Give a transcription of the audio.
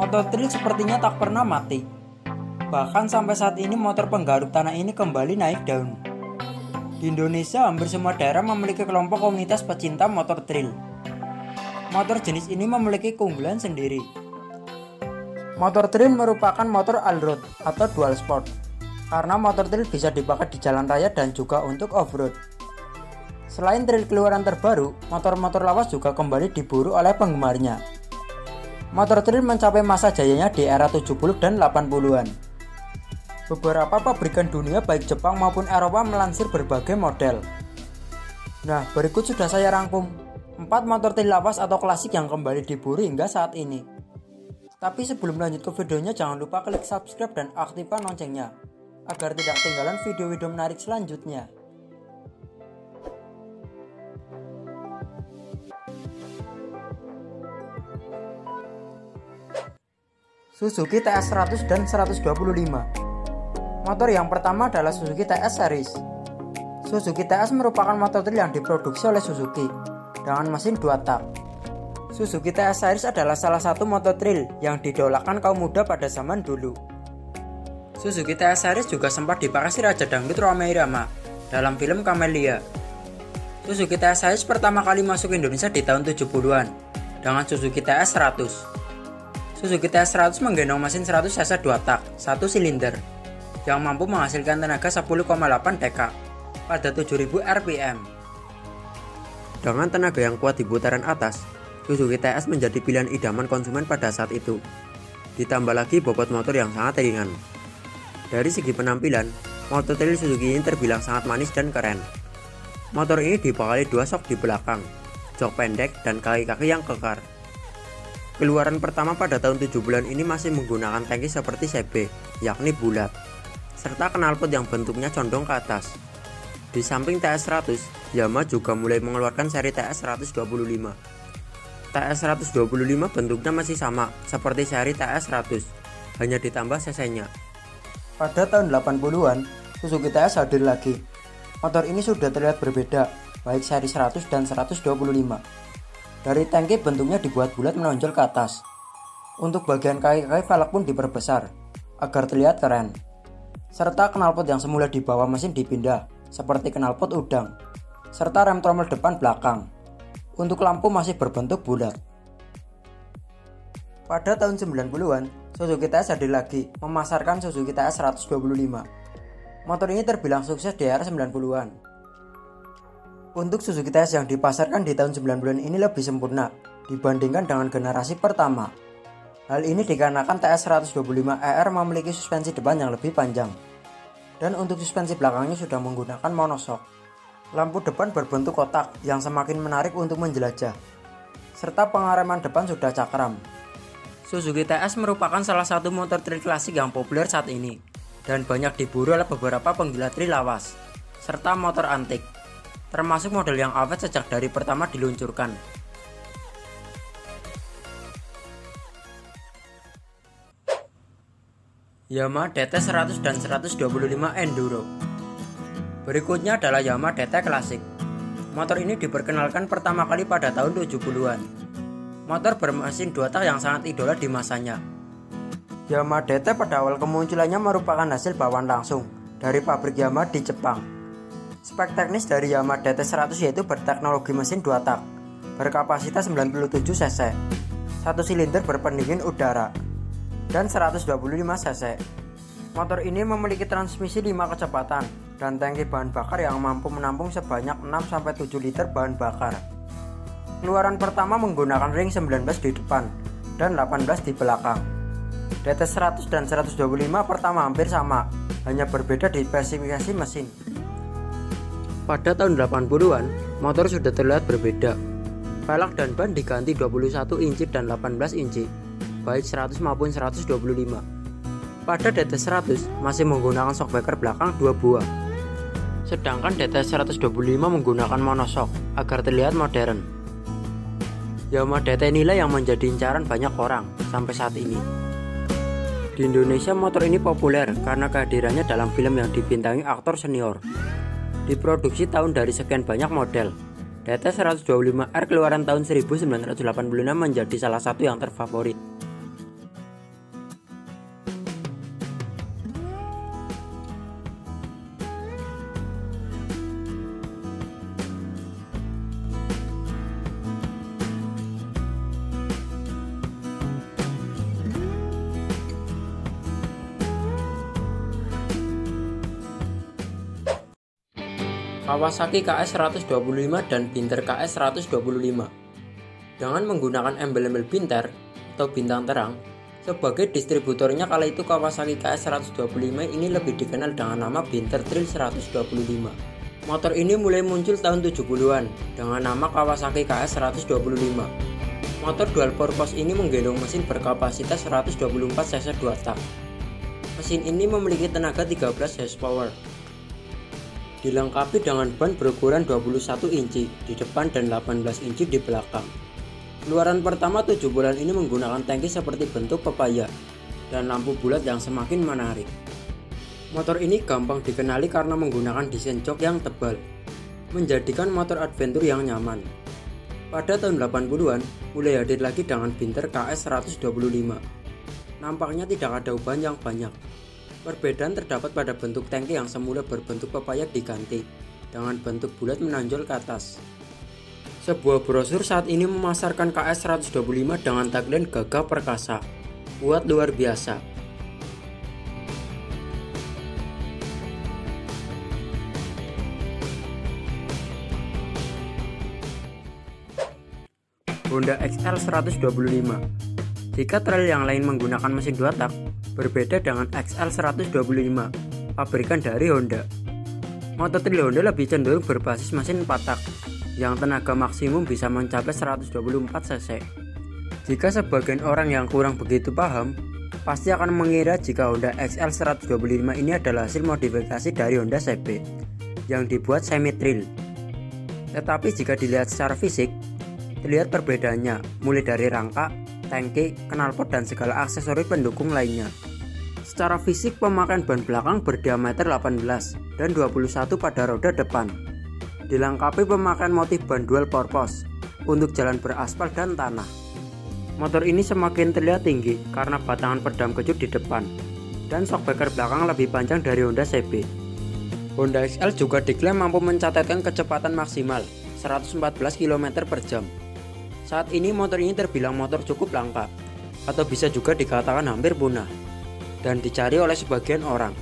motor trail sepertinya tak pernah mati. Bahkan sampai saat ini motor penggaruk tanah ini kembali naik daun. Di Indonesia hampir semua daerah memiliki kelompok komunitas pecinta motor trail. Motor jenis ini memiliki keunggulan sendiri. Motor trail merupakan motor all-road atau dual sport, karena motor trail bisa dipakai di jalan raya dan juga untuk off-road. Selain trail keluaran terbaru, motor-motor lawas juga kembali diburu oleh penggemarnya. Motor trail mencapai masa jayanya di era 70 dan 80-an. Beberapa pabrikan dunia baik Jepang maupun Eropa melansir berbagai model. Nah, berikut sudah saya rangkum 4 motor trail lawas atau klasik yang kembali diburu hingga saat ini. Tapi sebelum lanjut ke videonya, jangan lupa klik subscribe dan aktifkan loncengnya agar tidak ketinggalan video-video menarik selanjutnya. Suzuki TS100 dan 125. Motor yang pertama adalah Suzuki TS Series. Suzuki TS merupakan motor trail yang diproduksi oleh Suzuki dengan mesin 2 tak. Suzuki TS Series adalah salah satu motor trail yang didolakan kaum muda pada zaman dulu. Suzuki TS Series juga sempat dipakai si Raja Dangdut Rhoma Irama dalam film Camellia. Suzuki TS Series pertama kali masuk ke Indonesia di tahun 70-an dengan Suzuki TS 100. Suzuki TS100 menggendong mesin 100 cc 2 tak, 1 silinder, yang mampu menghasilkan tenaga 10,8 dk pada 7000 rpm. Dengan tenaga yang kuat di putaran atas, Suzuki TS menjadi pilihan idaman konsumen pada saat itu. Ditambah lagi bobot motor yang sangat ringan. Dari segi penampilan, motor trail Suzuki ini terbilang sangat manis dan keren. Motor ini dibekali 2 sok di belakang, jok pendek dan kaki-kaki yang kekar. Keluaran pertama pada tahun 70-an ini masih menggunakan tangki seperti CB, yakni bulat, serta knalpot yang bentuknya condong ke atas. Di samping TS100, Yamaha juga mulai mengeluarkan seri TS125. TS125 bentuknya masih sama seperti seri TS100, hanya ditambah cc-nya. Pada tahun 80-an, Suzuki TS hadir lagi. Motor ini sudah terlihat berbeda, baik seri 100 dan 125. Dari tangki bentuknya dibuat bulat menonjol ke atas. Untuk bagian kaki-kaki velg pun diperbesar agar terlihat keren. Serta knalpot yang semula di bawah mesin dipindah seperti knalpot udang. Serta rem tromol depan belakang. Untuk lampu masih berbentuk bulat. Pada tahun 90-an, Suzuki TS hadir lagi memasarkan Suzuki TS 125. Motor ini terbilang sukses di era 90-an. Untuk Suzuki TS yang dipasarkan di tahun 90-an ini lebih sempurna dibandingkan dengan generasi pertama. Hal ini dikarenakan TS 125 ER memiliki suspensi depan yang lebih panjang. Dan untuk suspensi belakangnya sudah menggunakan monoshock. Lampu depan berbentuk kotak yang semakin menarik untuk menjelajah. Serta pengereman depan sudah cakram. Suzuki TS merupakan salah satu motor trail klasik yang populer saat ini dan banyak diburu oleh beberapa penggila trail lawas serta motor antik, termasuk model yang awet sejak dari pertama diluncurkan. Yamaha DT 100 dan 125 Enduro. Berikutnya adalah Yamaha DT Classic. Motor ini diperkenalkan pertama kali pada tahun 70-an. Motor bermesin 2 tak yang sangat idola di masanya. Yamaha DT pada awal kemunculannya merupakan hasil bawaan langsung dari pabrik Yamaha di Jepang. Spek teknis dari Yamaha DT100 yaitu berteknologi mesin 2 tak, berkapasitas 97 cc, 1 silinder berpendingin udara, dan 125 cc. Motor ini memiliki transmisi 5 kecepatan dan tangki bahan bakar yang mampu menampung sebanyak 6-7 liter bahan bakar. Keluaran pertama menggunakan ring 19 di depan dan 18 di belakang. DT100 dan 125 pertama hampir sama, hanya berbeda di spesifikasi mesin. Pada tahun 80-an, motor sudah terlihat berbeda. Velg dan ban diganti 21 inci dan 18 inci, baik 100 maupun 125. Pada DT100 masih menggunakan shockbreaker belakang 2 buah. Sedangkan DT125 menggunakan monoshock agar terlihat modern. Yamaha DT inilah yang menjadi incaran banyak orang sampai saat ini. Di Indonesia motor ini populer karena kehadirannya dalam film yang dibintangi aktor senior. Diproduksi tahun dari sekian banyak model, DT125R keluaran tahun 1986 menjadi salah satu yang terfavorit. Kawasaki KS125 dan Binter KS125. Dengan menggunakan embel-embel Binter atau bintang terang sebagai distributornya, kala itu Kawasaki KS125 ini lebih dikenal dengan nama Binter Trail 125. Motor ini mulai muncul tahun 70-an dengan nama Kawasaki KS125. Motor dual purpose ini menggendong mesin berkapasitas 124 cc 2 tak. Mesin ini memiliki tenaga 13 horsepower. Dilengkapi dengan ban berukuran 21 inci di depan dan 18 inci di belakang. Keluaran pertama 7 bulan ini menggunakan tangki seperti bentuk pepaya dan lampu bulat yang semakin menarik. Motor ini gampang dikenali karena menggunakan desain jok yang tebal, menjadikan motor adventure yang nyaman. Pada tahun 80-an, mulai hadir lagi dengan Binter KS125. Nampaknya tidak ada ubahan yang banyak. Perbedaan terdapat pada bentuk tangki yang semula berbentuk pepaya diganti dengan bentuk bulat menonjol ke atas. Sebuah brosur saat ini memasarkan KS125 dengan tagline gagah perkasa, kuat luar biasa. Honda XL 125. Jika trail yang lain menggunakan mesin 2 tak, berbeda dengan XL 125, pabrikan dari Honda. Motor trail Honda lebih cenderung berbasis mesin 4 tak, yang tenaga maksimum bisa mencapai 124 cc. Jika sebagian orang yang kurang begitu paham, pasti akan mengira jika Honda XL 125 ini adalah hasil modifikasi dari Honda CB yang dibuat semi trail. Tetapi jika dilihat secara fisik, terlihat perbedaannya, mulai dari rangka, tangki, knalpot, dan segala aksesori pendukung lainnya. Secara fisik, pemakaian ban belakang berdiameter 18 dan 21 pada roda depan. Dilengkapi pemakaian motif ban dual purpose untuk jalan beraspal dan tanah. Motor ini semakin terlihat tinggi karena batangan pedam kejut di depan dan shockbreaker belakang lebih panjang dari Honda CB. Honda XL juga diklaim mampu mencatatkan kecepatan maksimal 114 km per jam. Saat ini motor ini terbilang motor cukup langka, atau bisa juga dikatakan hampir punah, dan dicari oleh sebagian orang.